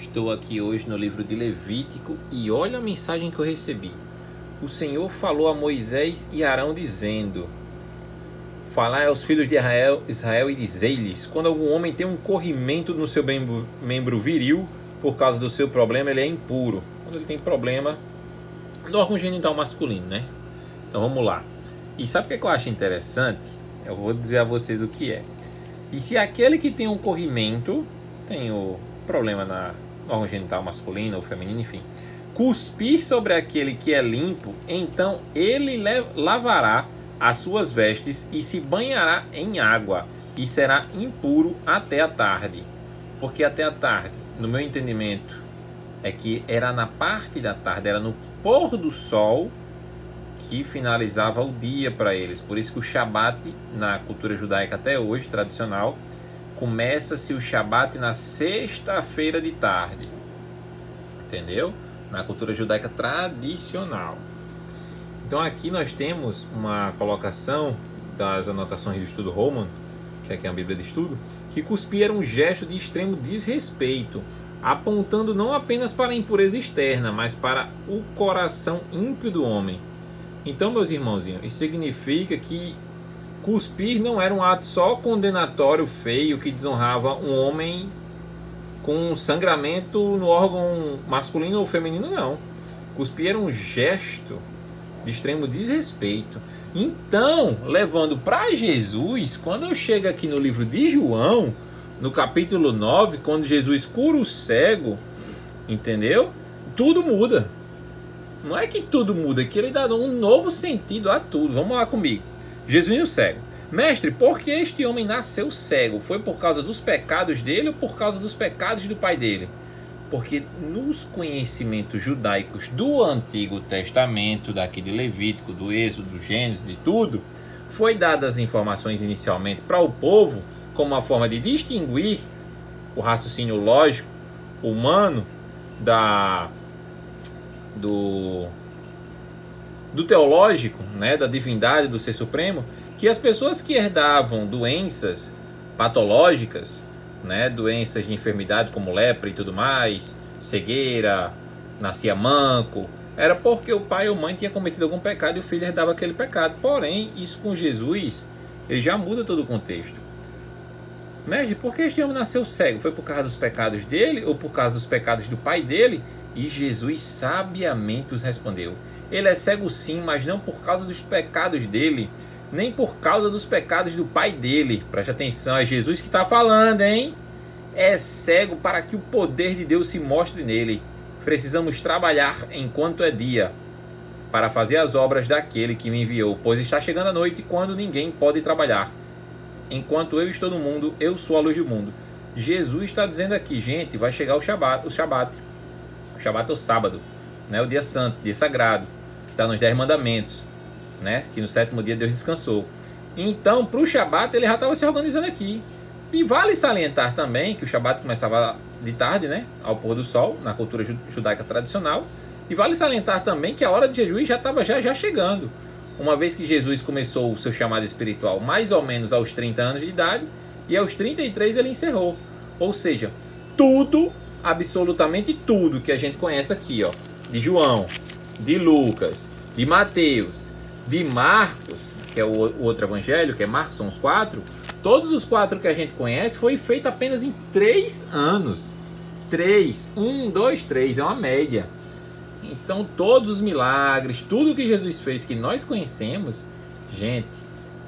Estou aqui hoje no livro de Levítico e olha a mensagem que eu recebi. O Senhor falou a Moisés e Arão dizendo: Falai aos filhos de Israel e dizei-lhes: quando algum homem tem um corrimento no seu membro viril, por causa do seu problema, ele é impuro. Quando ele tem problema no órgão genital masculino, né? Então vamos lá. E sabe o que eu acho interessante? Eu vou dizer a vocês o que é. E se aquele que tem um corrimento, tem o problema no órgão genital masculino ou feminino, enfim, cuspir sobre aquele que é limpo, então ele lavará as suas vestes e se banhará em água e será impuro até a tarde. Porque até a tarde, no meu entendimento, é que era na parte da tarde, era no pôr do sol que finalizava o dia para eles. Por isso que o Shabat, na cultura judaica até hoje, tradicional, começa-se o Shabat na sexta-feira de tarde. Entendeu? Na cultura judaica tradicional. Então aqui nós temos uma colocação das anotações do estudo Roman, que aqui é a Bíblia de Estudo, que cuspir era um gesto de extremo desrespeito, apontando não apenas para a impureza externa, mas para o coração ímpio do homem. Então, meus irmãozinhos, isso significa que cuspir não era um ato só condenatório, feio, que desonrava um homem com sangramento no órgão masculino ou feminino, não. Cuspir era um gesto de extremo desrespeito. Então, levando para Jesus, quando eu chego aqui no livro de João, no capítulo 9, quando Jesus cura o cego, entendeu? Tudo muda. Não é que tudo muda, é que ele dá um novo sentido a tudo. Vamos lá comigo. Jesus e o cego. Mestre, por que este homem nasceu cego? Foi por causa dos pecados dele ou por causa dos pecados do pai dele? Porque nos conhecimentos judaicos do Antigo Testamento, daqui de Levítico, do Êxodo, do Gênesis, de tudo, foi dadas as informações inicialmente para o povo como uma forma de distinguir o raciocínio lógico humano do teológico, né, da divindade, do ser supremo, que as pessoas que herdavam doenças patológicas, né, doenças de enfermidade como lepra e tudo mais, cegueira, nascia manco, era porque o pai ou mãe tinha cometido algum pecado e o filho herdava aquele pecado. Porém, isso com Jesus, ele já muda todo o contexto. Mestre, por que este homem nasceu cego? Foi por causa dos pecados dele ou por causa dos pecados do pai dele? E Jesus sabiamente os respondeu: ele é cego sim, mas não por causa dos pecados dele, nem por causa dos pecados do pai dele. Preste atenção, é Jesus que está falando, hein? É cego para que o poder de Deus se mostre nele. Precisamos trabalhar enquanto é dia, para fazer as obras daquele que me enviou, pois está chegando a noite quando ninguém pode trabalhar. Enquanto eu estou no mundo, eu sou a luz do mundo. Jesus está dizendo aqui, gente, vai chegar o Shabat. O Shabat é o sábado, né? O dia santo, dia sagrado, que está nos 10 mandamentos, né? Que no sétimo dia Deus descansou. Então, para o Shabat, ele já estava se organizando aqui. E vale salientar também que o Shabat começava de tarde, né? Ao pôr do sol, na cultura judaica tradicional. E vale salientar também que a hora de Jesus já estava já chegando. Uma vez que Jesus começou o seu chamado espiritual mais ou menos aos 30 anos de idade, e aos 33 ele encerrou. Ou seja, tudo, absolutamente tudo que a gente conhece aqui, ó, de João, de Lucas, de Mateus, de Marcos, que é o outro evangelho, que é Marcos, são os 4, todos os 4 que a gente conhece foi feito apenas em 3 anos. 3, 1, 2, 3, é uma média. Então todos os milagres, tudo que Jesus fez que nós conhecemos, gente,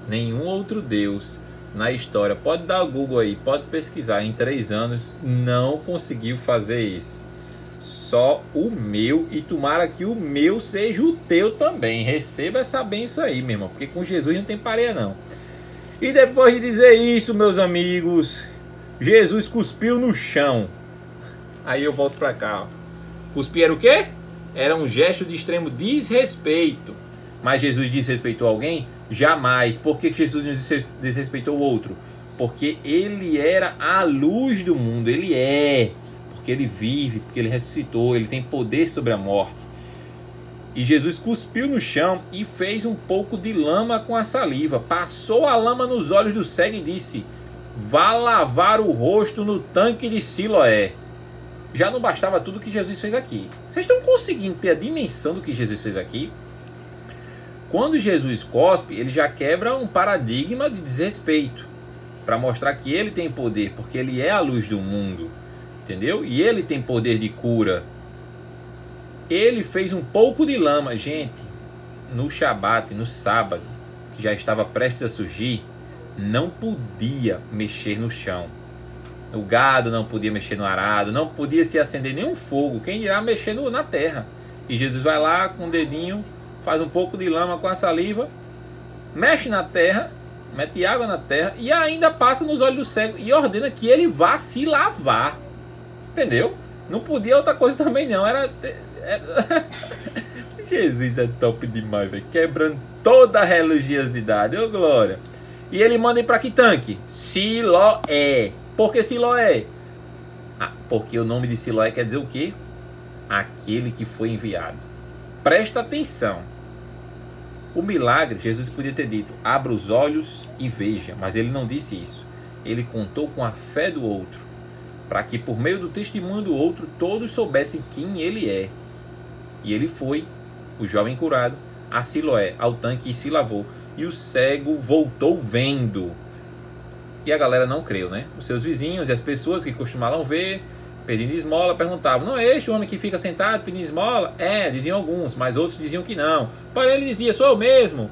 nenhum outro Deus na história, pode dar o Google aí, pode pesquisar, em 3 anos não conseguiu fazer isso. Só o meu, e tomara que o meu seja o teu também. Receba essa benção aí, meu irmão, porque com Jesus não tem pareia não. E depois de dizer isso, meus amigos, Jesus cuspiu no chão. Aí eu volto para cá, ó. Cuspir era o quê? Era um gesto de extremo desrespeito. Mas Jesus desrespeitou alguém? Jamais. Por que Jesus não desrespeitou o outro? Porque ele era a luz do mundo. Ele é. Porque ele vive, porque ele ressuscitou, ele tem poder sobre a morte. E Jesus cuspiu no chão e fez um pouco de lama com a saliva. Passou a lama nos olhos do cego e disse: vá lavar o rosto no tanque de Siloé. já não bastava tudo que Jesus fez aqui. Vocês estão conseguindo ter a dimensão do que Jesus fez aqui? Quando Jesus cospe, ele já quebra um paradigma de desrespeito, para mostrar que ele tem poder, porque ele é a luz do mundo, entendeu? E ele tem poder de cura. Ele fez um pouco de lama, gente, no Shabat, no sábado, que já estava prestes a surgir, não podia mexer no chão. O gado não podia mexer no arado, não podia se acender nenhum fogo, quem dirá mexer na terra. E Jesus vai lá com o dedinho, faz um pouco de lama com a saliva, mexe na terra, mete água na terra e ainda passa nos olhos do cego e ordena que ele vá se lavar. Entendeu? Não podia outra coisa também não, era... Jesus é top demais, velho, quebrando toda a religiosidade, ô glória. E ele manda ir para que tanque? Siloé. Por que Siloé? Porque o nome de Siloé quer dizer o quê? Aquele que foi enviado. Presta atenção. O milagre, Jesus podia ter dito, abra os olhos e veja, mas ele não disse isso. Ele contou com a fé do outro, para que por meio do testemunho do outro, todos soubessem quem ele é. E ele foi, o jovem curado, a Siloé, ao tanque, e se lavou. E o cego voltou vendo. E a galera não creu, né? Os seus vizinhos e as pessoas que costumavam ver, pedindo esmola, perguntavam, não é este o homem que fica sentado pedindo esmola? É, diziam alguns, mas outros diziam que não. Para ele dizia, sou eu mesmo.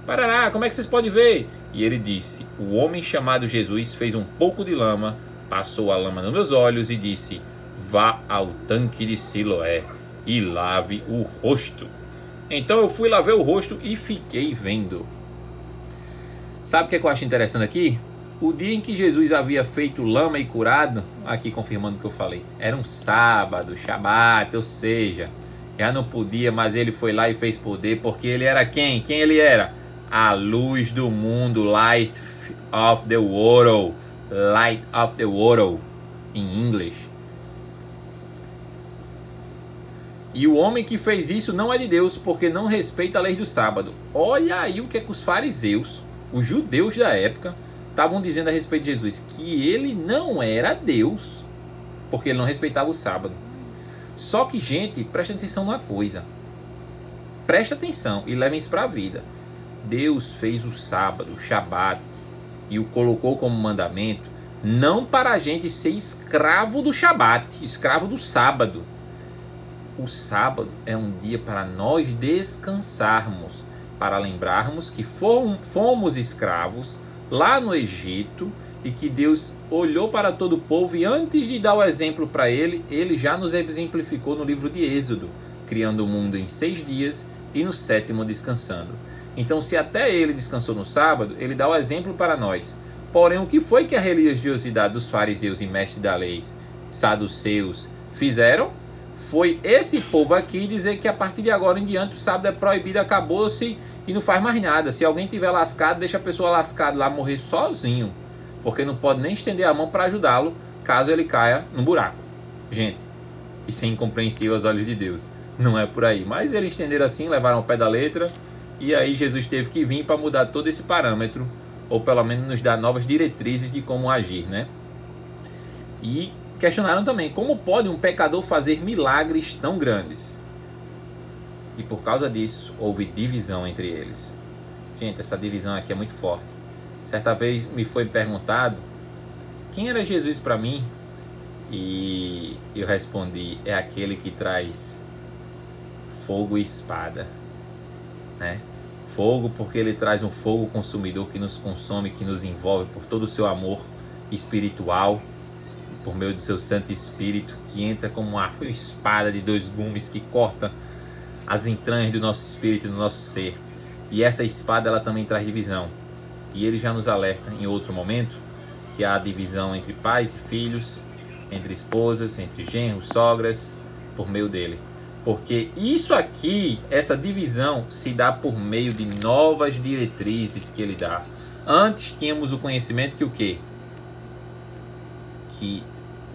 Parará, como é que vocês podem ver? E ele disse, o homem chamado Jesus fez um pouco de lama, passou a lama nos meus olhos e disse, vá ao tanque de Siloé e lave o rosto. Então eu fui lavar o rosto e fiquei vendo. Sabe o que eu acho interessante aqui? O dia em que Jesus havia feito lama e curado, aqui confirmando o que eu falei, era um sábado, Shabat, ou seja, já não podia, mas ele foi lá e fez poder, porque ele era quem? Quem ele era? A luz do mundo, light of the world, light of the world, em inglês. E o homem que fez isso não é de Deus, porque não respeita a lei do sábado. Olha aí o que é que os fariseus, os judeus da época, estavam dizendo a respeito de Jesus, que ele não era Deus, porque ele não respeitava o sábado. Só que, gente, presta atenção numa coisa. Presta atenção e levem isso para a vida. Deus fez o sábado, o Shabat, e o colocou como mandamento, não para a gente ser escravo do Shabat, escravo do sábado. O sábado é um dia para nós descansarmos, para lembrarmos que fomos escravos lá no Egito e que Deus olhou para todo o povo e antes de dar o exemplo para ele, ele já nos exemplificou no livro de Êxodo, criando o mundo em 6 dias e no 7º descansando. Então, se até ele descansou no sábado, ele dá o exemplo para nós. Porém, o que foi que a religiosidade dos fariseus e mestres da lei, saduceus, fizeram? Foi esse povo aqui dizer que a partir de agora em diante o sábado é proibido, acabou-se e não faz mais nada. Se alguém tiver lascado, deixa a pessoa lascada lá morrer sozinho, porque não pode nem estender a mão para ajudá-lo caso ele caia no buraco. Gente, isso é incompreensível aos olhos de Deus. Não é por aí. Mas eles entenderam assim, levaram ao pé da letra, e aí Jesus teve que vir para mudar todo esse parâmetro, ou pelo menos nos dar novas diretrizes de como agir, né? E questionaram também, como pode um pecador fazer milagres tão grandes? E por causa disso, houve divisão entre eles. Gente, essa divisão aqui é muito forte. Certa vez me foi perguntado, quem era Jesus para mim? E eu respondi, é aquele que traz fogo e espada, né? Fogo porque ele traz um fogo consumidor que nos consome, que nos envolve por todo o seu amor espiritual, por meio do seu Santo Espírito, que entra como uma espada de 2 gumes que corta as entranhas do nosso espírito, do nosso ser. E essa espada ela também traz divisão. E ele já nos alerta em outro momento que há divisão entre pais e filhos, entre esposas, entre genros, sogras, por meio dele. Porque isso aqui, essa divisão, se dá por meio de novas diretrizes que ele dá. Antes tínhamos o conhecimento que o quê? Que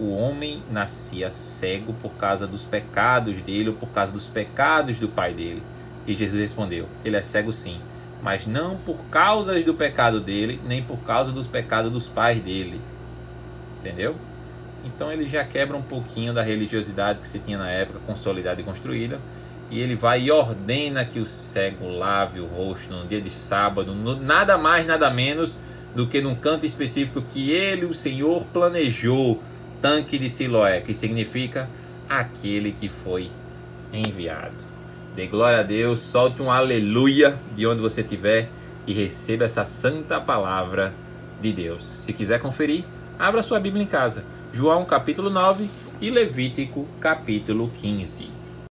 o homem nascia cego por causa dos pecados dele ou por causa dos pecados do pai dele. E Jesus respondeu, ele é cego sim, mas não por causa do pecado dele, nem por causa dos pecados dos pais dele. Entendeu? Então ele já quebra um pouquinho da religiosidade que se tinha na época, consolidada e construída. E ele vai e ordena que o cego lave o rosto no dia de sábado, nada mais, nada menos do que num canto específico que ele, o Senhor, planejou, tanque de Siloé, que significa aquele que foi enviado. Dê glória a Deus, solte um aleluia de onde você estiver e receba essa santa palavra de Deus. Se quiser conferir, abra sua Bíblia em casa. João capítulo 9 e Levítico capítulo 15.